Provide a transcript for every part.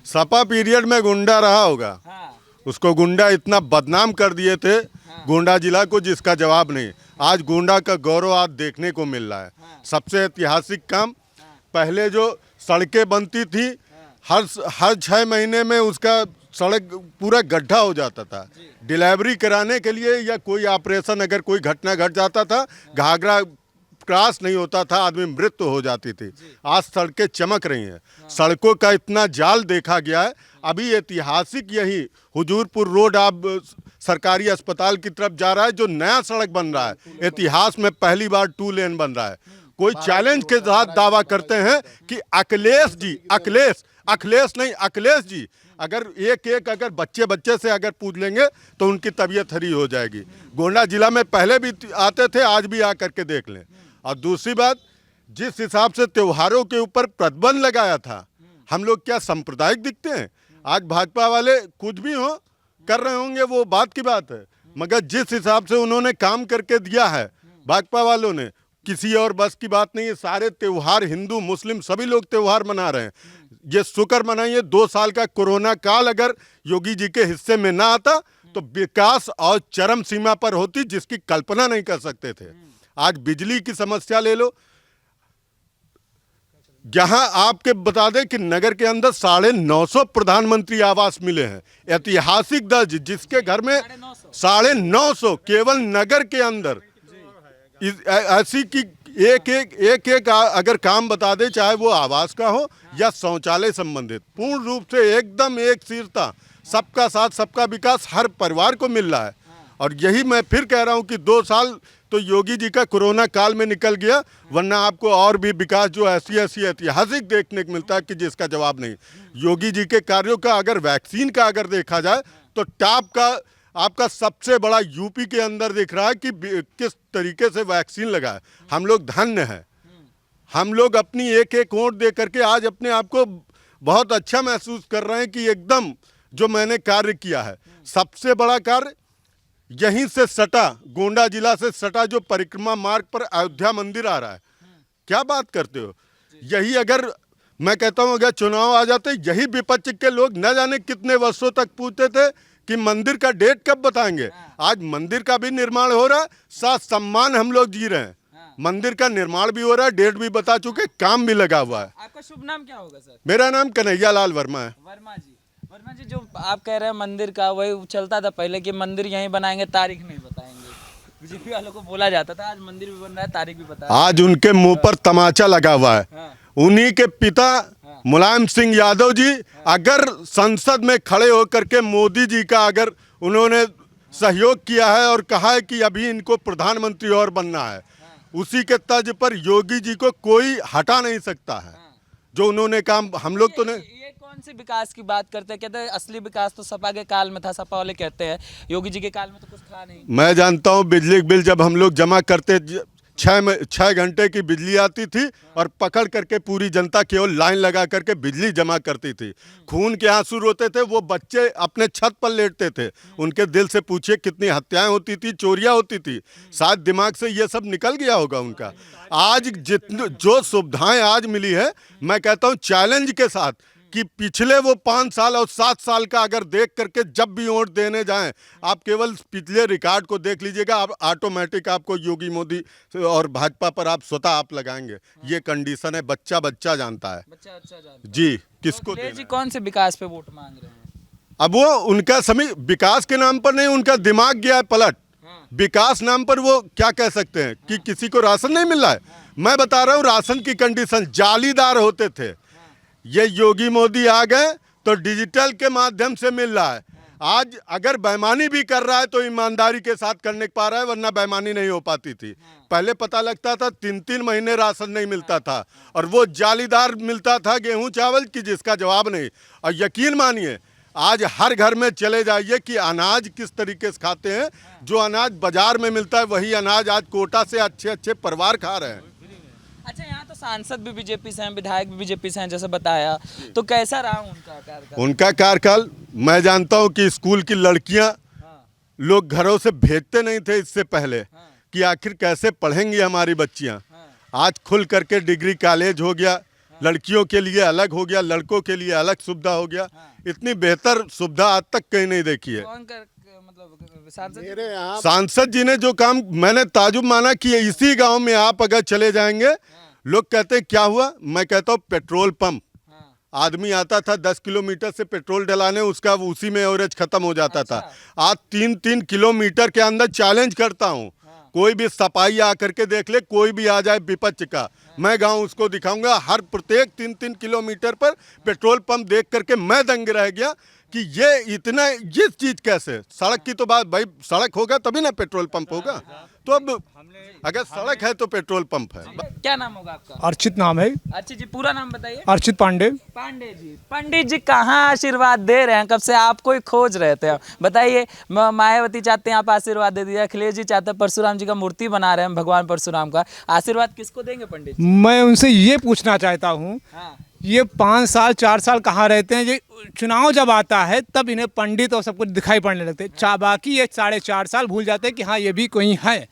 Sapa period में गुंडा रहा होगा। हाँ। उसको गुंडा इतना बदनाम कर दिए थे गोंडा जिला को, जिसका जवाब नहीं। आज गोंडा का गौरव आज देखने को मिल रहा है। सबसे ऐतिहासिक काम, पहले जो सड़कें बनती थी हर 6 महीने में उसका सड़क पूरा गड्ढा हो जाता था। डिलीवरी कराने के लिए या कोई ऑपरेशन अगर कोई घटना घट जाता था, घाघरा क्रॉस नहीं होता था, आदमी मृत्यु हो जाती थी। आज सड़कें चमक रही हैं। सड़कों का इतना जाल देखा गया है। अभी ऐतिहासिक यही हुजूरपुर रोड आप सरकारी अस्पताल की तरफ जा रहा है, जो नया सड़क बन रहा है। इतिहास में पहली बार 2 लेन बन रहा है। कोई चैलेंज के साथ दावा करते हैं कि अखिलेश जी अगर एक अगर बच्चे से अगर पूछ लेंगे तो उनकी तबीयत हरी हो जाएगी। गोंडा जिला में पहले भी आते थे, आज भी आकर के देख लें। और दूसरी बात, जिस हिसाब से त्योहारों के ऊपर प्रतिबंध लगाया था, हम लोग क्या सांप्रदायिक दिखते हैं? आज भाजपा वाले कुछ भी हो कर रहे होंगे, वो बात की बात है, मगर जिस हिसाब से उन्होंने काम करके दिया है भाजपा वालों ने, किसी और बस की बात नहीं है। सारे त्योहार हिंदू मुस्लिम सभी लोग त्योहार मना रहे हैं। ये शुक्र मनाइए 2 साल का कोरोना काल अगर योगी जी के हिस्से में ना आता तो विकास और चरम सीमा पर होती, जिसकी कल्पना नहीं कर सकते थे। आज बिजली की समस्या ले लो, जहां आपके बता दें कि नगर के अंदर 950 प्रधानमंत्री आवास मिले हैं, ऐतिहासिक दर्ज, जिसके घर में 950 केवल नगर के अंदर। ऐसी कि एक अगर काम बता दे, चाहे वो आवास का हो या शौचालय संबंधित, पूर्ण रूप से एकदम एक सिरता, सबका साथ सबका विकास हर परिवार को मिल रहा है। और यही मैं फिर कह रहा हूं कि 2 साल तो योगी जी का कोरोना काल में निकल गया, वरना आपको और भी विकास जो ऐसी ऐतिहासिक देखने को मिलता है कि जिसका जवाब नहीं। योगी जी के कार्यों का अगर वैक्सीन का अगर देखा जाए तो टॉप का आपका सबसे बड़ा यूपी के अंदर दिख रहा है कि किस तरीके से वैक्सीन लगा है। हम लोग धन्य हैं, हम लोग अपनी एक वोट दे करके आज अपने आप को बहुत अच्छा महसूस कर रहे हैं कि एकदम जो मैंने कार्य किया है। सबसे बड़ा कार्य यहीं से सटा, गोंडा जिला से सटा, जो परिक्रमा मार्ग पर अयोध्या मंदिर आ रहा है। क्या बात करते हो? यही अगर मैं कहता हूं अगर चुनाव आ जाते, यही विपक्ष के लोग न जाने कितने वर्षों तक पूछते थे कि मंदिर का डेट कब बताएंगे। आज मंदिर का भी निर्माण हो रहा है, साथ सम्मान हम लोग जी रहे हैं। मंदिर का निर्माण भी हो रहा है, डेट भी बता चुके, काम भी लगा हुआ है। आपका शुभ नाम क्या होगा सर? मेरा नाम कन्हैया लाल वर्मा है। वर्मा जी, जो आप कह रहे हैं मंदिर का, वही चलता था पहले कि मंदिर यहीं बनाएंगे, तारीख नहीं बताएंगे। बीजेपी वालों को बोला जाता था, आज मंदिर भी बन रहा है, तारीख भी बता। आज उनके मुंह पर तमाचा लगा हुआ है। उन्हीं के पिता मुलायम सिंह यादव जी अगर संसद में खड़े होकर के मोदी जी का अगर उन्होंने सहयोग किया है और कहा है कि अभी इनको प्रधानमंत्री और बनना है, उसी के तर्ज पर योगी जी को कोई हटा नहीं सकता है जो उन्होंने काम। हम लोग तो नहीं, ये कौन से विकास की बात करते हैं? कहते हैं असली विकास तो सपा के काल में था, सपा वाले कहते हैं योगी जी के काल में तो कुछ था नहीं। मैं जानता हूँ बिजली बिल जब हम लोग जमा करते 6 घंटे की बिजली आती थी और पकड़ करके पूरी जनता केवल लाइन लगा करके बिजली जमा करती थी। खून के आंसू रोते थे, वो बच्चे अपने छत पर लेटते थे। उनके दिल से पूछिए कितनी हत्याएं होती थी, चोरियां होती थी। शायद दिमाग से ये सब निकल गया होगा उनका। आज जितनी जो सुविधाएं आज मिली है, मैं कहता हूँ चैलेंज के साथ कि पिछले वो 5 साल और 7 साल का अगर देख करके जब भी वोट देने जाएं, आप केवल पिछले रिकॉर्ड को देख लीजिएगा, आप ऑटोमेटिक आपको योगी मोदी और भाजपा पर आप स्वतः आप लगाएंगे। ये कंडीशन है, बच्चा जानता है। बच्चा जानता है जी किसको देना जी? कौन से विकास पे वोट मांग रहे हैं? अब वो उनका समय विकास के नाम पर नहीं, उनका दिमाग गया है पलट। विकास नाम पर वो क्या कह सकते हैं कि किसी को राशन नहीं मिल रहा है। मैं बता रहा हूँ राशन की कंडीशन जालीदार होते थे, ये योगी मोदी आ गए तो डिजिटल के माध्यम से मिल रहा है। आज अगर बेईमानी भी कर रहा है तो ईमानदारी के साथ करने पा रहा है, वरना बेईमानी नहीं हो पाती थी। पहले पता लगता था 3-3 महीने राशन नहीं मिलता था और वो जालीदार मिलता था गेहूं चावल की, जिसका जवाब नहीं। और यकीन मानिए आज हर घर में चले जाइए कि अनाज किस तरीके से खाते हैं। जो अनाज बाजार में मिलता है वही अनाज आज कोटा से अच्छे परिवार खा रहे हैं। अच्छा, यहाँ तो सांसद भी बीजेपी से हैं, विधायक भी बीजेपी से हैं, जैसे बताया, तो कैसा रहा उनका कार्यकाल? उनका कार्यकाल मैं जानता हूँ कि स्कूल की लड़कियाँ लोग घरों से भेजते नहीं थे इससे पहले कि आखिर कैसे पढ़ेंगी हमारी बच्चियाँ। आज खुल करके डिग्री कॉलेज हो गया, लड़कियों के लिए अलग हो गया, लड़कों के लिए अलग सुविधा हो गया। इतनी बेहतर सुविधा आज तक कहीं नहीं देखी है। कौन कर मतलब सांसद जी? मेरे यहाँ सांसद जी ने जो काम, मैंने ताजुब माना कि इसी गांव में आप अगर चले जाएंगे, लोग कहते हैं क्या हुआ, मैं कहता हूँ पेट्रोल पंप। हाँ, आदमी आता था 10 किलोमीटर से पेट्रोल डलाने, उसका उसी में एवरेज खत्म हो जाता था। आज 3-3 किलोमीटर के अंदर चैलेंज करता हूँ, कोई भी सपाई आकर के देख ले, कोई भी आ जाए विपक्ष का, मैं गांव उसको दिखाऊंगा। हर प्रत्येक 3-3 किलोमीटर पर पेट्रोल पंप देख करके मैं दंग रह गया कि ये इतना, ये चीज कैसे। सड़क की तो बात भाई, सड़क होगा तभी ना पेट्रोल पंप होगा। तो अब अगर सड़क है तो पेट्रोल पंप है। क्या नाम होगा आपका? अर्चित नाम है। अच्छा जी, पूरा नाम बताइए। अर्चित पांडे। पांडे जी, पंडित जी कहाँ आशीर्वाद दे रहे हैं? कब से आपको ही खोज रहे थे। बताइए, मायावती चाहते हैं आप आशीर्वाद दे दीजिए, अखिलेश जी चाहते हैं परशुराम जी का मूर्ति बना रहे हैं भगवान परशुराम का, आशीर्वाद किसको देंगे पंडित जी? मैं उनसे ये पूछना चाहता हूँ, हाँ, ये 5 साल 4 साल कहाँ रहते हैं? ये चुनाव जब आता है तब इन्हें पंडित और सब कुछ दिखाई पड़ने लगते हैं। बाकी ये 4.5 साल भूल जाते हैं कि हाँ ये भी कोई है।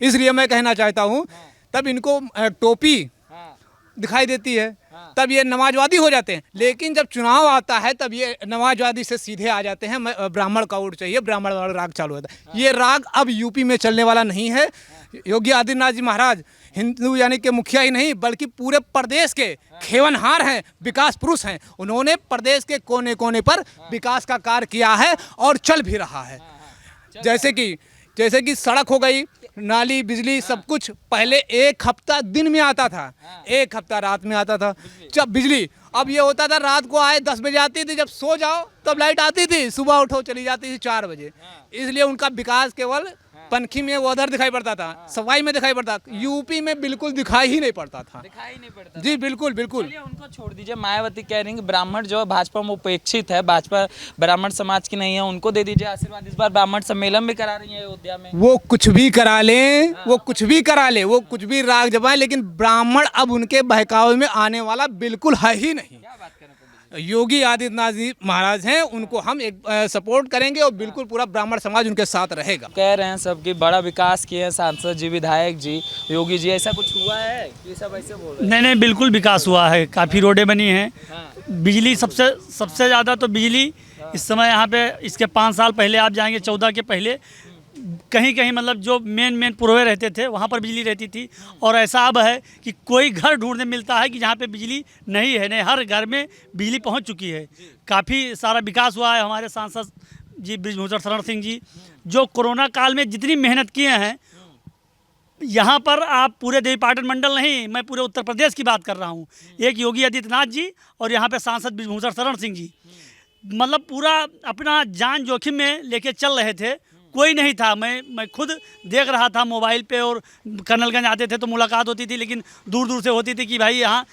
इसलिए मैं कहना चाहता हूँ, तब इनको टोपी हाँ, दिखाई देती है, तब ये नमाजवादी हो जाते हैं। लेकिन जब चुनाव आता है तब ये नमाजवादी से सीधे आ जाते हैं, ब्राह्मण का वोट चाहिए, ब्राह्मण वाला राग चालू होता है। ये राग अब यूपी में चलने वाला नहीं है। योगी आदित्यनाथ जी महाराज हिंदू यानी कि मुखिया ही नहीं बल्कि पूरे प्रदेश के खेवनहार हैं, विकास पुरुष हैं। उन्होंने प्रदेश के कोने कोने पर विकास का कार्य किया है और चल भी रहा है। जैसे कि सड़क हो गई, नाली, बिजली, सब कुछ पहले 1 हफ्ता दिन में आता था, 1 हफ्ता रात में आता था जब बिजली। अब ये होता था रात को आए 10 बजे आती थी, जब सो जाओ तब लाइट आती थी, सुबह उठो चली जाती थी 4 बजे। इसलिए उनका विकास केवल पनखी में वो उधर दिखाई पड़ता था, सवाई में दिखाई पड़ता था, यूपी में बिल्कुल दिखाई ही नहीं पड़ता था। दिखाई नहीं पड़ता। जी बिल्कुल बिल्कुल। चलिए उनको छोड़ दीजिए। मायावती कह रही हैं कि ब्राह्मण जो है भाजपा में उपेक्षित है, भाजपा ब्राह्मण समाज की नहीं है, उनको दे दीजिए आशीर्वाद। इस बार ब्राह्मण सम्मेलन भी करा रही है अयोध्या में। वो कुछ भी करा लें, वो कुछ भी करा ले, वो कुछ भी राग जमाए, लेकिन ब्राह्मण अब उनके बहकावे में आने वाला बिल्कुल है ही नहीं। क्या बात करें पंडित योगी आदित्यनाथ जी महाराज हैं, उनको हम एक सपोर्ट करेंगे और बिल्कुल पूरा ब्राह्मण समाज उनके साथ रहेगा। कह रहे हैं सबकी बड़ा विकास किए हैं सांसद जी, विधायक जी, योगी जी, ऐसा कुछ हुआ है? ये सब ऐसे बोल रहे हैं। नहीं, बिल्कुल विकास हुआ है, काफ़ी रोडें बनी हैं। हाँ, बिजली सबसे ज़्यादा तो बिजली इस समय यहाँ पे, इसके 5 साल पहले आप जाएंगे, 14 के पहले कहीं कहीं मतलब जो मेन पुरवे रहते थे वहाँ पर बिजली रहती थी। और ऐसा अब है कि कोई घर ढूंढने मिलता है कि जहाँ पे बिजली नहीं है, नहीं, हर घर में बिजली पहुँच चुकी है। काफ़ी सारा विकास हुआ है। हमारे सांसद जी बृजभूषण शरण सिंह जी जो कोरोना काल में जितनी मेहनत किए हैं, यहाँ पर आप पूरे देवीपाटन मंडल नहीं, मैं पूरे उत्तर प्रदेश की बात कर रहा हूँ। एक योगी आदित्यनाथ जी और यहाँ पे सांसद बृजभूषण शरण सिंह जी मतलब पूरा अपना जान जोखिम में लेके चल रहे थे। कोई नहीं था, मैं खुद देख रहा था मोबाइल पे, और कर्नलगंज आते थे तो मुलाकात होती थी, लेकिन दूर दूर से होती थी कि भाई यहाँ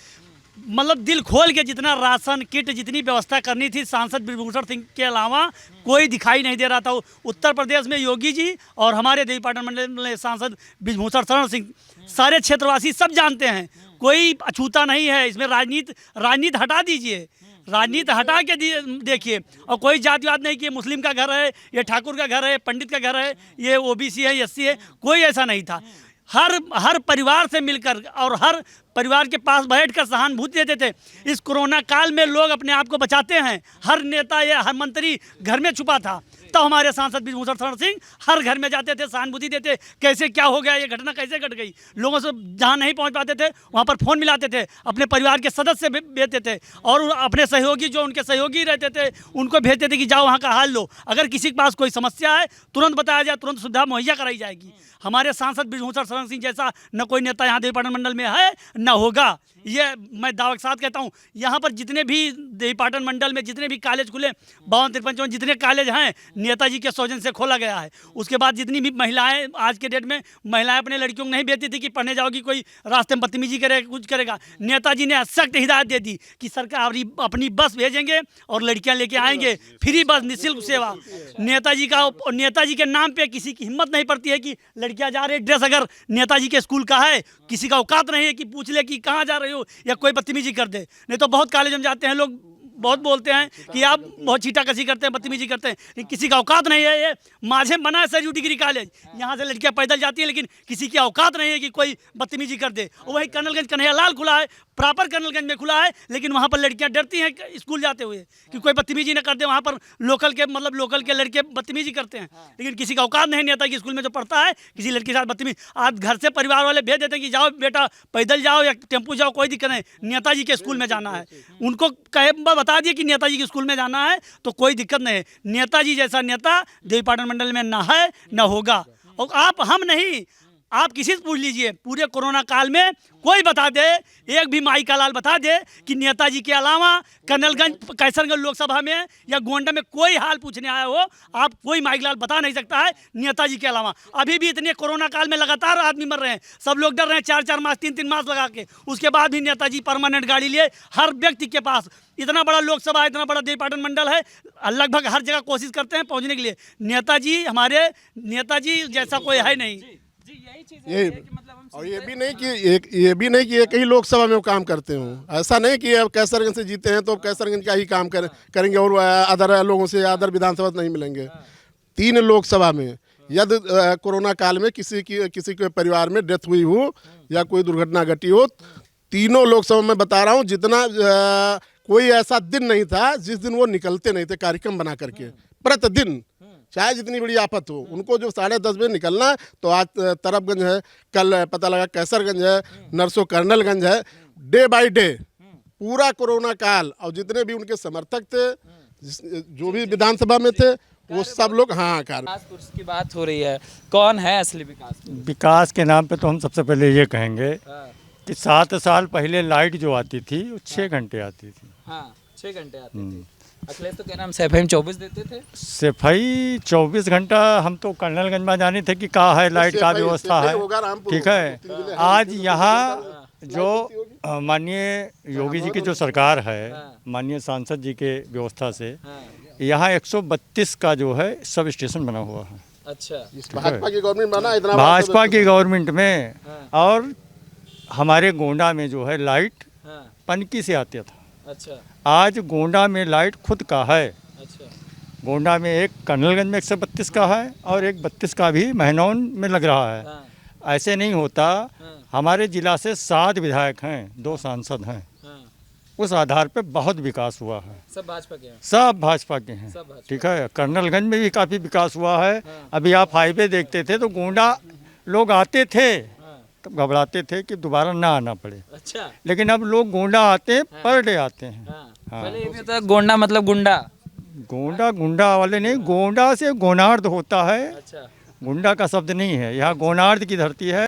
मतलब दिल खोल के जितना राशन किट जितनी व्यवस्था करनी थी सांसद बृजभूषण सिंह के अलावा कोई दिखाई नहीं दे रहा था। उत्तर प्रदेश में योगी जी और हमारे देवीपाटन मंडल में सांसद बृजभूषण शरण सिंह सारे क्षेत्रवासी सब जानते हैं, कोई अछूता नहीं है। इसमें राजनीति हटा दीजिए, राजनीति हटा के देखिए, और कोई जातिवाद नहीं कि मुस्लिम का घर है, ये ठाकुर का घर है, पंडित का घर है, ये ओबीसी है, एससी है, कोई ऐसा नहीं था। हर परिवार से मिलकर और हर परिवार के पास बैठकर सहानुभूति देते थे। इस कोरोना काल में लोग अपने आप को बचाते हैं। हर नेता या हर मंत्री घर में छुपा था, तो हमारे सांसद बृजभूषण शरण सिंह हर घर में जाते थे, सहानुभूति देते, कैसे क्या हो गया, ये घटना कैसे घट गई। लोगों से जहाँ नहीं पहुँच पाते थे वहाँ पर फ़ोन मिलाते थे, अपने परिवार के सदस्य भेजते थे, और अपने सहयोगी जो उनके सहयोगी रहते थे उनको भेजते थे कि जाओ वहाँ का हाल लो, अगर किसी के पास कोई समस्या है तुरंत बताया जाए, तुरंत सुविधा मुहैया कराई जाएगी। हमारे सांसद बृजभूषण शरण सिंह जैसा न कोई नेता यहाँ देवीपाटन मंडल में है न होगा, ये मैं दावे के साथ कहता हूँ। यहाँ पर जितने भी देवीपाटन मंडल में जितने भी कॉलेज खुले, 52-53 जितने कॉलेज हैं नेताजी के सौजन से खोला गया है। उसके बाद जितनी भी महिलाएं, आज के डेट में महिलाएं अपने लड़कियों को नहीं भेजती थी कि पढ़ने जाओगी, कोई रास्ते में बदतमीजी करेगा, कुछ करेगा। नेताजी ने सख्त हिदायत दे दी कि सरकार अपनी बस भेजेंगे और लड़कियाँ लेके आएंगे, फ्री बस, निःशुल्क सेवा। नेताजी के नाम पर किसी की हिम्मत नहीं पड़ती है कि लड़कियाँ जा रही, ड्रेस अगर नेताजी के स्कूल का है किसी का औकात नहीं है कि पूछ ले कि कहाँ जा रहे हो या कोई बदतमीजी कर दे। नहीं तो बहुत कॉलेज में जाते हैं लोग, बहुत बोलते हैं कि आप बहुत छीटाकशी करते हैं, बदतमीजी करते हैं, लेकिन किसी का औकात नहीं है। ये माझे बना है सरयू डिग्री कॉलेज, यहाँ से लड़कियाँ पैदल जाती हैं, लेकिन किसी की औकात नहीं है कि कोई बदतमीजी कर दे। और वही कर्नलगंज कन्हैया लाल खुला है, प्रॉपर कर्नलगंज में खुला है, लेकिन वहाँ पर लड़कियाँ डरती हैं स्कूल जाते हुए कि कोई बदतमीजी न कर दे। वहाँ पर लोकल के लड़के बदतमीजी करते हैं, लेकिन किसी का औकात नहीं आता कि स्कूल में जो पढ़ता है किसी लड़की के साथ बदतमीजी। आज घर से परिवार वाले भेज देते हैं कि जाओ बेटा पैदल जाओ या टेम्पू जाओ, कोई दिक्कत नहीं, नेताजी के स्कूल में जाना है। उनको बता दिए कि नेताजी के स्कूल में जाना है तो कोई दिक्कत नहीं है। नेताजी जैसा नेता देवीपाटन मंडल में ना है ना होगा। और आप हम नहीं, आप किसी से पूछ लीजिए, पूरे कोरोना काल में कोई बता दे, एक भी माई का लाल बता दे कि नेताजी के अलावा कर्नलगंज कैसरगंज लोकसभा में या गोंडा में कोई हाल पूछने आया हो, आप कोई माई लाल बता नहीं सकता है नेताजी के अलावा। अभी भी इतने कोरोना काल में लगातार आदमी मर रहे हैं, सब लोग डर रहे हैं 4-4 मास्क 3-3 मास्क लगा के, उसके बाद भी नेताजी परमानेंट गाड़ी लिए हर व्यक्ति के पास। इतना बड़ा लोकसभा, इतना बड़ा देवीपाटन मंडल है, लगभग हर जगह कोशिश करते हैं पहुँचने के लिए। नेताजी हमारे नेताजी जैसा कोई है नहीं। ये और ये भी नहीं कि एक ही लोकसभा में वो काम करते हों। ऐसा नहीं कि अब कैसरगंज से जीते हैं तो अब कैसरगंज का ही काम करेंगे और अदर लोगों से अदर विधानसभा नहीं मिलेंगे। 3 लोकसभा में यदि कोरोना काल में किसी के परिवार में डेथ हुई हो या कोई दुर्घटना घटी हो, तीनों लोकसभा में बता रहा हूँ, जितना कोई ऐसा दिन नहीं था जिस दिन वो निकलते नहीं थे कार्यक्रम बना करके। प्रतिदिन चाहे जितनी बड़ी आफत हो, उनको जो 10:30 बजे निकलना है, तो आज तरफगंज है, कल पता लगा कैसरगंज है, नरसों कर्नलगंज है। डे बाय डे पूरा कोरोना काल, और जितने भी उनके समर्थक थे, जो भी विधानसभा में थे, वो सब लोग विकास पुरुष की बात हो रही है, कौन है असली विकास पुरुष? विकास के नाम पे तो हम सबसे पहले ये कहेंगे कि 7 साल पहले लाइट जो आती थी वो 6 घंटे आती थी। हाँ, 6 घंटे आती थी। अखिलेश तो कहना हम सफाई 24 देते थे। सफाई 24 घंटा हम तो कर्नलगंज में जाने थे कि कहाँ है लाइट का व्यवस्था है, ठीक है। आज यहाँ जो माननीय योगी जी की जो सरकार है, माननीय सांसद जी के व्यवस्था से यहाँ 132 का जो है सब स्टेशन बना हुआ है। अच्छा, भाजपा की गवर्नमेंट बना, इतना भाजपा की गवर्नमेंट में। और हमारे गोंडा में जो है लाइट पनकी से आता था। अच्छा, आज गोंडा में लाइट खुद का है। अच्छा, गोंडा में एक कर्नलगंज में 132 का है और एक 32 का भी महनौन में लग रहा है। हाँ, ऐसे नहीं होता। हमारे जिला से 7 विधायक हैं, 2 सांसद हैं। हाँ, उस आधार पे बहुत विकास हुआ है। सब भाजपा के हैं। सब भाजपा के हैं, सब भाजपा। ठीक है। कर्नलगंज में भी काफ़ी विकास हुआ है। अभी आप हाईवे देखते थे तो गोंडा लोग आते थे तो घबराते थे कि दोबारा ना आना पड़े, अच्छा, लेकिन अब लोग गोंडा आते हैं, पर डे आते हैं। हाँ। हाँ। पहले ये भी होता गोंडा मतलब गुंडा। गोंडा गुंडा वाले नहीं, गोंडा से गोनार्द होता है, अच्छा, गुंडा का शब्द नहीं है। यहाँ गोनार्द की धरती है।